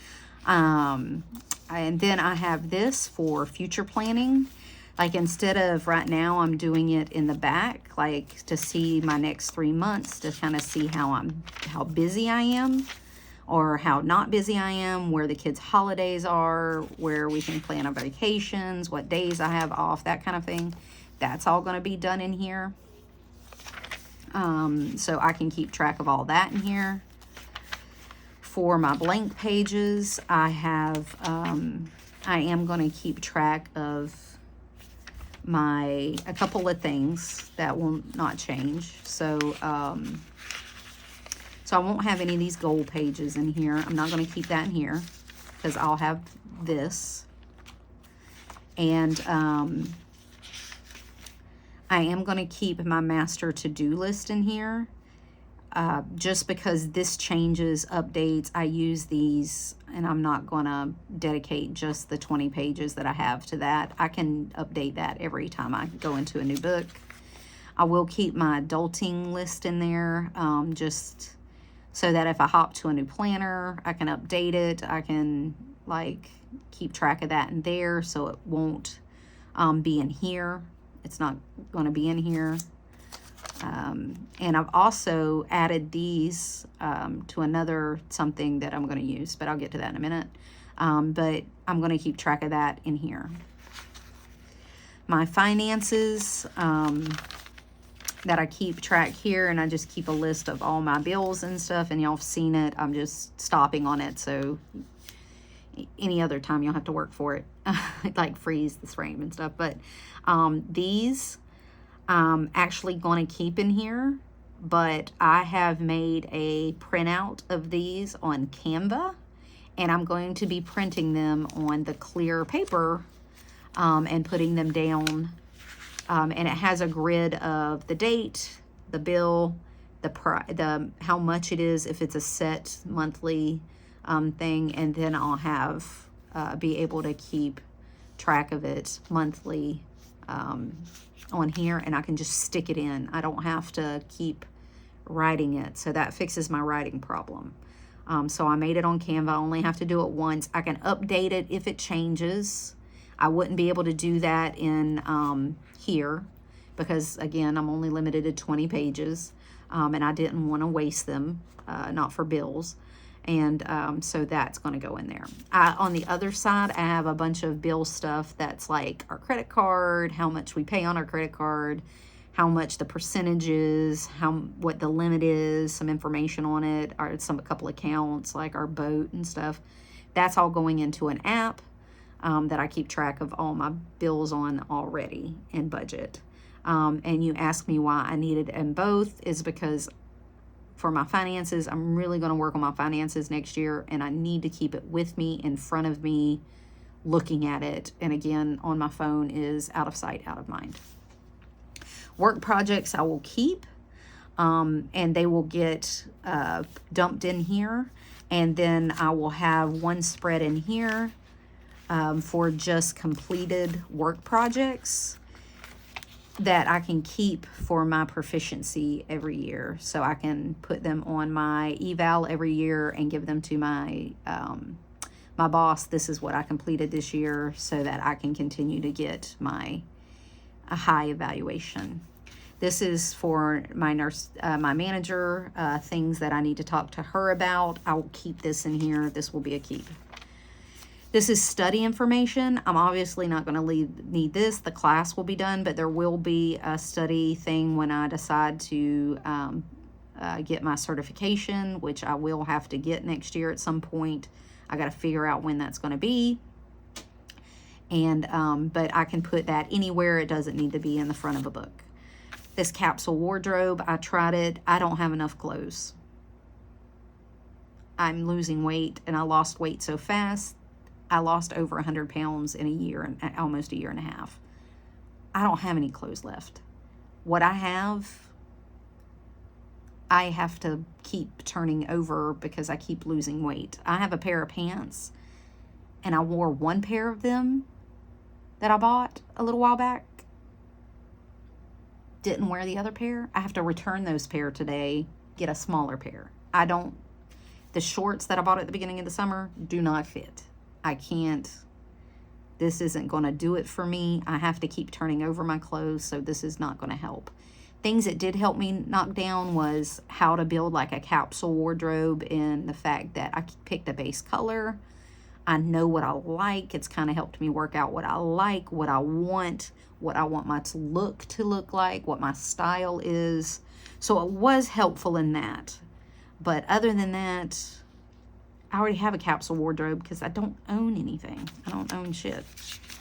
Speaker 1: And then I have this for future planning. Like, instead of right now, I'm doing it in the back, like to see my next 3 months, to kind of see how busy I am, or how not busy I am, where the kids' holidays are, where we can plan our vacations, what days I have off, that kind of thing. That's all going to be done in here. So I can keep track of all that in here. For my blank pages, I am going to keep track of a couple of things that will not change. So I won't have any of these gold pages in here. I'm not going to keep that in here because I'll have this. And I am going to keep my master to-do list in here. Just because this changes, updates, I use these, and I'm not going to dedicate just the 20 pages that I have to that. I can update that every time I go into a new book. I will keep my adulting list in there, just so that if I hop to a new planner, I can update it. I can, like, keep track of that in there, so it won't be in here. It's not going to be in here. And I've also added these to another something that I'm going to use, but I'll get to that in a minute. But I'm going to keep track of that in here. My finances that I keep track here, and I just keep a list of all my bills and stuff, and y'all have seen it. I'm just stopping on it, so any other time you'll have to work for it, like freeze this frame and stuff. But these I'm actually going to keep in here, but I have made a printout of these on Canva, and I'm going to be printing them on the clear paper and putting them down. And it has a grid of the date, the bill, the how much it is if it's a set monthly thing, and then I'll have be able to keep track of it monthly on here, and I can just stick it in. I don't have to keep writing it, so that fixes my writing problem. So I made it on Canva. I only have to do it once. I can update it if it changes. I wouldn't be able to do that in here because, again, I'm only limited to 20 pages, and I didn't want to waste them, not for bills. And so that's going to go in there. On the other side, I have a bunch of bill stuff that's like our credit card, how much we pay on our credit card, how much the percentage is, what the limit is, some information on it, a couple accounts like our boat and stuff. That's all going into an app. that I keep track of all my bills on already in budget. And you ask me why I needed them both is because for my finances, I'm really going to work on my finances next year, and I need to keep it with me, in front of me, looking at it. And again, on my phone is out of sight, out of mind. Work projects I will keep, and they will get dumped in here. And then I will have one spread in here for just completed work projects that I can keep for my proficiency every year. So I can put them on my eval every year and give them to my my boss. This is what I completed this year, so that I can continue to get a high evaluation. This is for my nurse, my manager, things that I need to talk to her about. I will keep this in here. This will be a keep. This is study information. I'm obviously not going to need this. The class will be done, but there will be a study thing when I decide to get my certification, which I will have to get next year at some point. I got to figure out when that's going to be. And but I can put that anywhere. It doesn't need to be in the front of a book. This capsule wardrobe, I tried it. I don't have enough clothes. I'm losing weight, and I lost weight so fast. I lost over 100 pounds in a year, and almost a year and a half. I don't have any clothes left. What I have to keep turning over because I keep losing weight. I have a pair of pants, and I wore one pair of them that I bought a little while back. Didn't wear the other pair. I have to return those pair today, get a smaller pair. The shorts that I bought at the beginning of the summer do not fit. I can't, this isn't going to do it for me. I have to keep turning over my clothes, so this is not going to help. Things that did help me knock down was how to build like a capsule wardrobe, and the fact that I picked a base color. I know what I like. It's kind of helped me work out what I like, what I want my look to look like, what my style is. So it was helpful in that. But other than that, I already have a capsule wardrobe because I don't own anything. I don't own shit.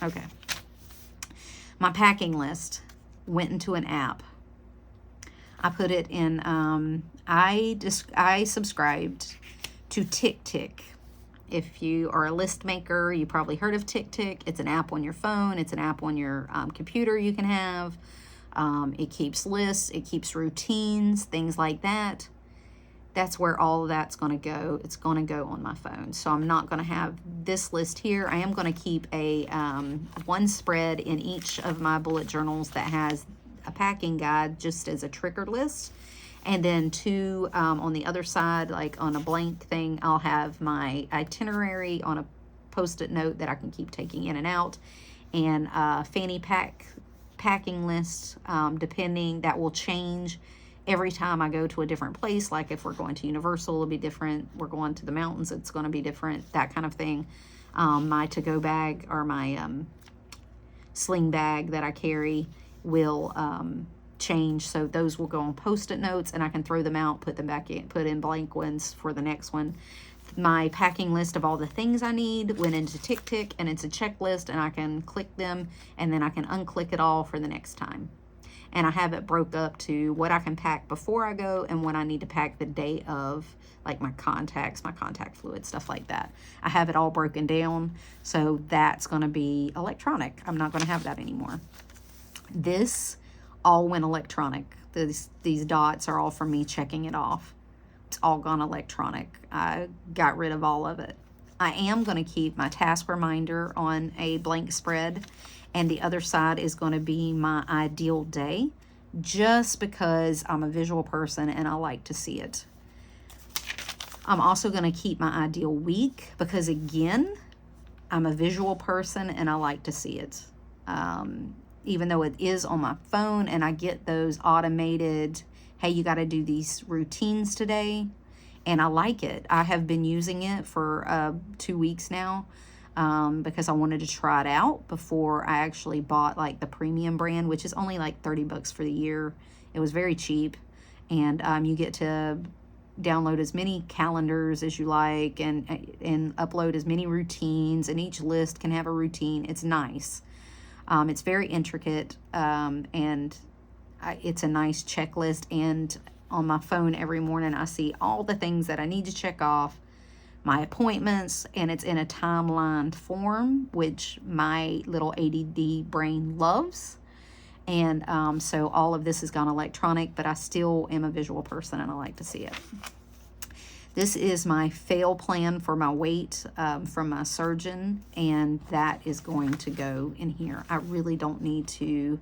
Speaker 1: Okay. My packing list went into an app. I put it in, I subscribed to TickTick. If you are a list maker, you probably heard of TickTick. It's an app on your phone. It's an app on your computer you can have. It keeps lists. It keeps routines, things like that. That's where all of that's going to go. It's going to go on my phone. So I'm not going to have this list here. I am going to keep a one spread in each of my bullet journals that has a packing guide just as a trigger list. And then two on the other side, like on a blank thing, I'll have my itinerary on a post-it note that I can keep taking in and out. And fanny packing list, depending, that will change every time I go to a different place. Like if we're going to Universal, it'll be different. We're going to the mountains, it's going to be different, that kind of thing. My to-go bag, or my sling bag that I carry, will change. So those will go on post-it notes, and I can throw them out, put them back in, put in blank ones for the next one. My packing list of all the things I need went into TickTick, and it's a checklist, and I can click them, and then I can unclick it all for the next time. And I have it broke up to what I can pack before I go and what I need to pack the day of, like my contacts, my contact fluid, stuff like that. I have it all broken down, so that's going to be electronic. I'm not going to have that anymore. This all went electronic. These dots are all from me checking it off. It's all gone electronic. I got rid of all of it. I am going to keep my task reminder on a blank spread, and the other side is going to be my ideal day, just because I'm a visual person and I like to see it. I'm also going to keep my ideal week because, again, I'm a visual person and I like to see it. Even though it is on my phone and I get those automated, hey, you got to do these routines today, and I like it. I have been using it for 2 weeks now. Because I wanted to try it out before I actually bought like the premium brand, which is only like $30 for the year. It was very cheap, and you get to download as many calendars as you like, and upload as many routines, and each list can have a routine. It's nice. It's very intricate, and it's a nice checklist. And on my phone every morning, I see all the things that I need to check off, my appointments, and it's in a timelined form, which my little ADD brain loves. And so all of this has gone electronic, but I still am a visual person and I like to see it. This is my fail plan for my weight from my surgeon, and that is going to go in here. I really don't need to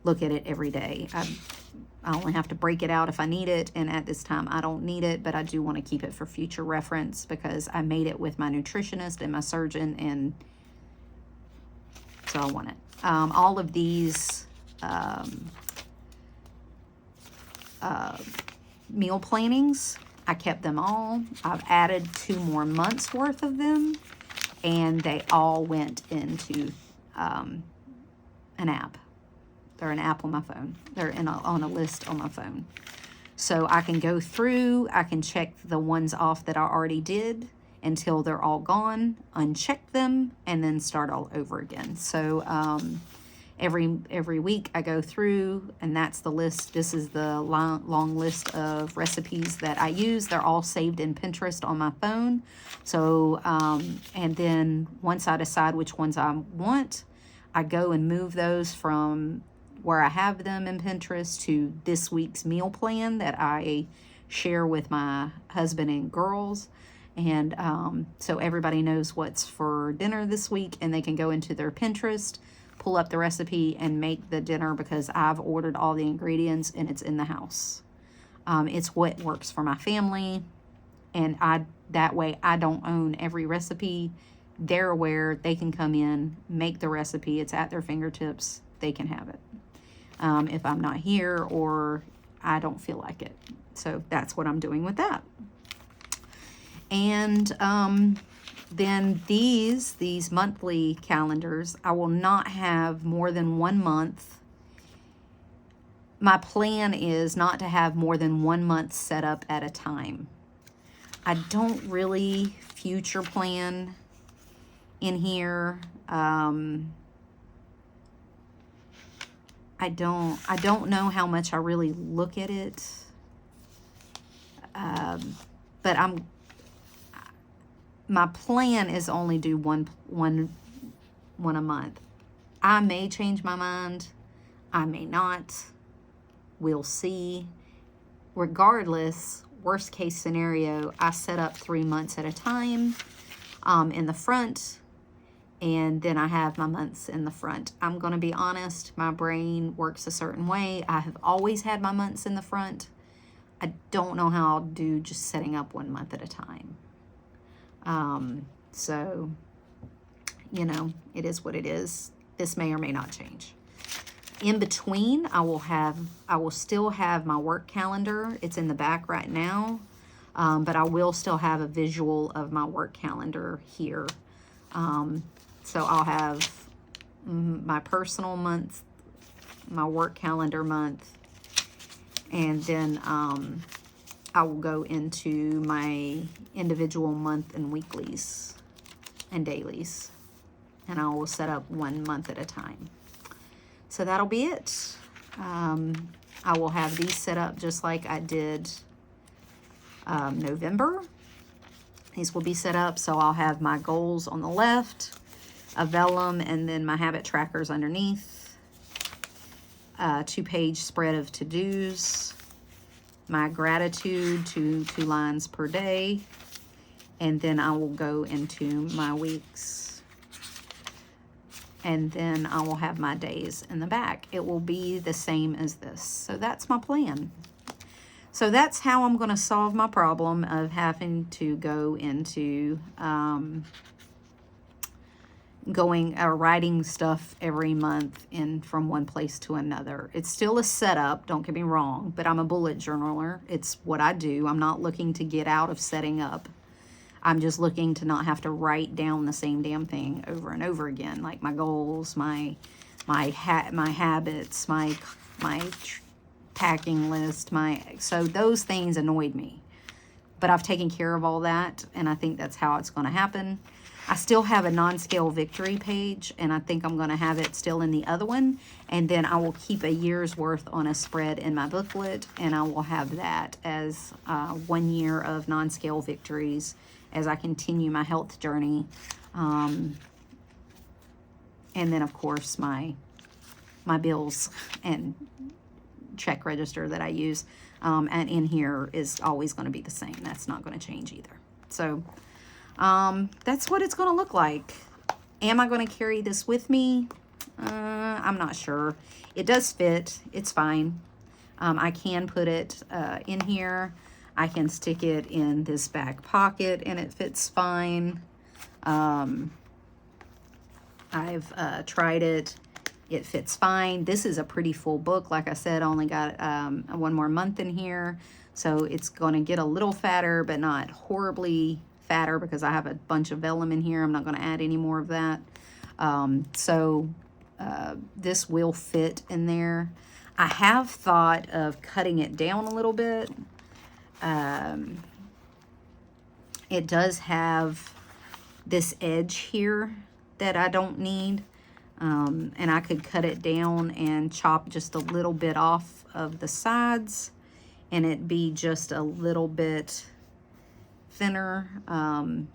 Speaker 1: look at it every day. I only have to break it out if I need it, and at this time I don't need it, but I do want to keep it for future reference because I made it with my nutritionist and my surgeon, and so I want it. All of these meal plannings, I kept them all. I've added 2 more months worth of them, and they all went into an app. They're an app on my phone. They're on a list on my phone. So I can go through, I can check the ones off that I already did until they're all gone, uncheck them, and then start all over again. So every week I go through, and that's the list. This is the long list of recipes that I use. They're all saved in Pinterest on my phone. So, and then once I decide which ones I want, I go and move those from where I have them in Pinterest to this week's meal plan that I share with my husband and girls. And so everybody knows what's for dinner this week, and they can go into their Pinterest, pull up the recipe, and make the dinner because I've ordered all the ingredients and it's in the house. It's what works for my family, and that way I don't own every recipe. They're aware, they can come in, make the recipe, it's at their fingertips, they can have it. If I'm not here or I don't feel like it. So that's what I'm doing with that. And then these monthly calendars, I will not have more than 1 month. My plan is not to have more than 1 month set up at a time. I don't really future plan in here. I don't know how much I really look at it. But my plan is only do one a month. I may change my mind. I may not. We'll see. Regardless, worst case scenario, I set up 3 months at a time in the front, and then I have my months in the front. I'm going to be honest, my brain works a certain way. I have always had my months in the front. I don't know how I'll do just setting up 1 month at a time. So, you know, it is what it is. This may or may not change. In between, I will still have my work calendar. It's in the back right now. But I will still have a visual of my work calendar here. So I'll have my personal month, my work calendar month, and then I will go into my individual month and weeklies and dailies, and I will set up 1 month at a time. So that'll be it. I will have these set up just like I did November. These will be set up, so I'll have my goals on the left, a vellum, and then my habit trackers underneath, a 2-page spread of to-dos, my gratitude, two lines per day, and then I will go into my weeks, and then I will have my days in the back. It will be the same as this. So that's my plan. So that's how I'm going to solve my problem of having to go into writing stuff every month from one place to another. It's still a setup, don't get me wrong, but I'm a bullet journaler. It's what I do. I'm not looking to get out of setting up. I'm just looking to not have to write down the same damn thing over and over again, like my goals, my habits, my packing list, so those things annoyed me. but I've taken care of all that, and I think that's how it's going to happen. I still have a non-scale victory page, and I think I'm going to have it still in the other one, and then I will keep a year's worth on a spread in my booklet, and I will have that as 1 year of non-scale victories as I continue my health journey. And then, of course, my bills and check register that I use, and in here is always going to be the same. That's not going to change either. So that's what it's going to look like. Am I going to carry this with me? I'm not sure. It does fit. It's fine. I can put it in here. I can stick it in this back pocket and it fits fine. I've tried it. It fits fine. This is a pretty full book. Like I said, I only got 1 more month in here. So it's going to get a little fatter, but not horribly fatter because I have a bunch of vellum in here. I'm not going to add any more of that. This will fit in there. I have thought of cutting it down a little bit. It does have this edge here that I don't need. And I could cut it down and chop just a little bit off of the sides, and it'd be just a little bit thinner, and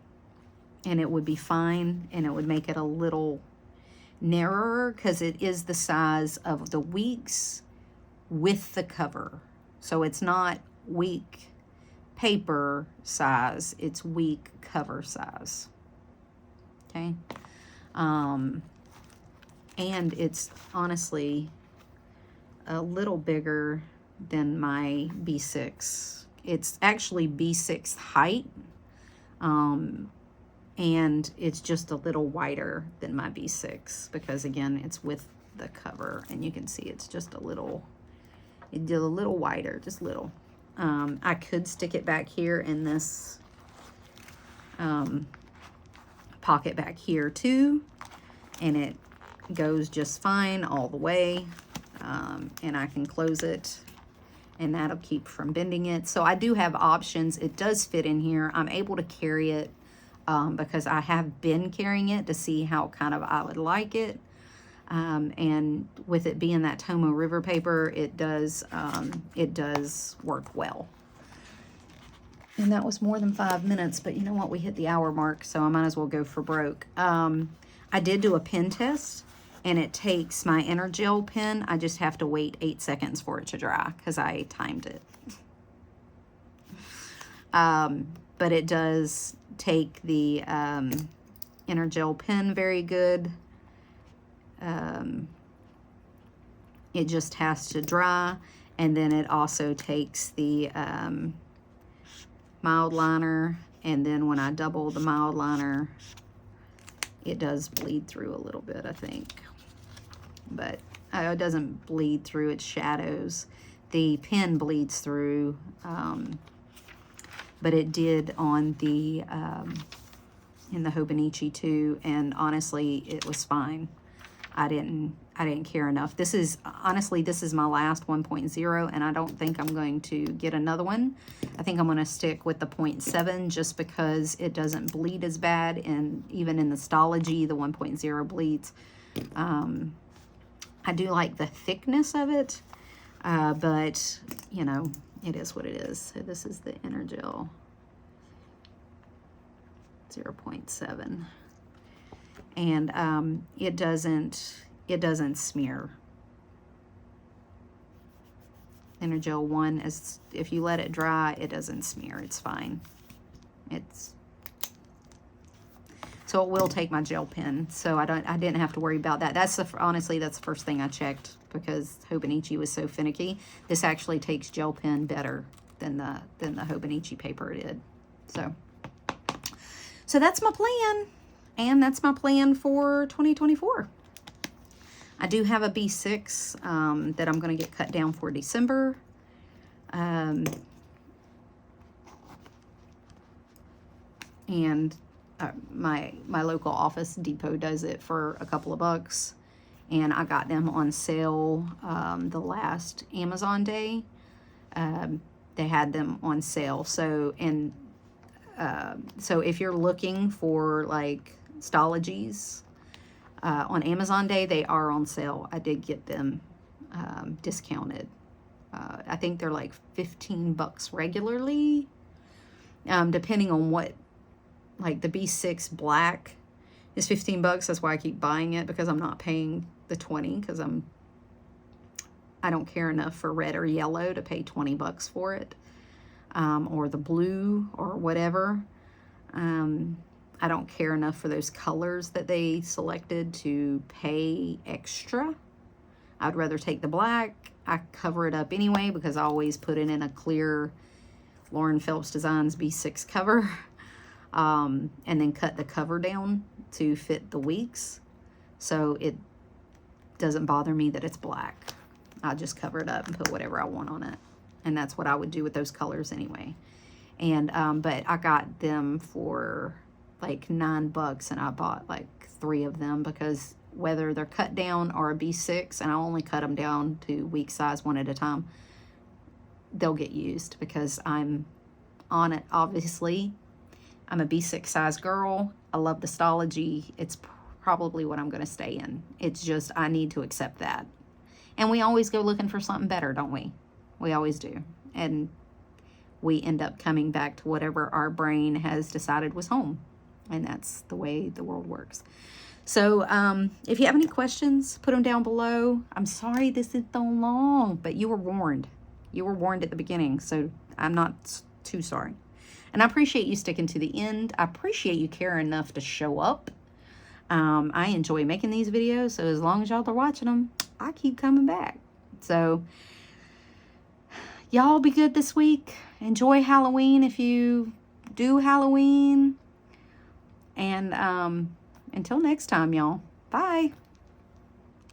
Speaker 1: it would be fine, and it would make it a little narrower because it is the size of the weeks with the cover. So it's not week paper size, it's week cover size. Okay. And it's honestly a little bigger than my B6. It's actually B6 height, and it's just a little wider than my B6 because, again, it's with the cover, and you can see it's just a little wider, just little. I could stick it back here in this pocket back here too, and it goes just fine all the way, and I can close it, and that'll keep from bending it. So I do have options. It does fit in here. I'm able to carry it because I have been carrying it to see how kind of I would like it, and with it being that Tomo River paper, it does work well. And that was more than 5 minutes, but you know what? We hit the hour mark, so I might as well go for broke. I did do a pen test, and it takes my Energel pen. I just have to wait 8 seconds for it to dry because I timed it. But it does take the Energel pen very good. It just has to dry, and then it also takes the mild liner, and then when I double the mild liner, it does bleed through a little bit, I think. But it doesn't bleed through, its shadows. The pen bleeds through, but it did on the in the Hobonichi too, and honestly, it was fine. I didn't care enough. This is my last 1.0, and I don't think I'm going to get another one. I think I'm going to stick with the 0.7 just because it doesn't bleed as bad, and even in the Stalogy, the 1.0 bleeds. I do like the thickness of it, but, you know, it is what it is. So this is the Energel 0.7. And it doesn't smear. Energel 1 is, if you let it dry, it doesn't smear. It's fine. So it will take my gel pen. So I didn't have to worry about that. Honestly, that's the first thing I checked because Hobonichi was so finicky. This actually takes gel pen better than the Hobonichi paper did. So that's my plan. And that's my plan for 2024. I do have a B6 that I'm going to get cut down for December. And my local Office Depot does it for a couple of bucks. And I got them on sale the last Amazon day. They had them on sale. So, and So if you're looking for like Stalogies on Amazon Day, they are on sale. I did get them discounted. I think they're like $15 regularly, depending on what, like the B6 black is $15. That's why I keep buying it, because I'm not paying the 20, because I don't care enough for red or yellow to pay $20 for it, or the blue or whatever. I don't care enough for those colors that they selected to pay extra. I'd rather take the black. I cover it up anyway because I always put it in a clear Lauren Phelps Designs B6 cover, and then cut the cover down to fit the weeks, so it doesn't bother me that it's black. I'll just cover it up and put whatever I want on it, and that's what I would do with those colors anyway. And but I got them for like $9, and I bought like 3 of them, because whether they're cut down or a B6, and I only cut them down to week size one at a time, they'll get used because I'm on it. Obviously, I'm a B6 size girl. I love the Stalogy. It's probably what I'm going to stay in. It's just, I need to accept that. And we always go looking for something better, don't we? We always do. And we end up coming back to whatever our brain has decided was home. And that's the way the world works. So if you have any questions, put them down below. I'm sorry this is so long, but you were warned. You were warned at the beginning, so I'm not too sorry. And I appreciate you sticking to the end. I appreciate you caring enough to show up. I enjoy making these videos, so as long as y'all are watching them, I keep coming back. So y'all be good this week. Enjoy Halloween if you do Halloween. And until next time, y'all. Bye.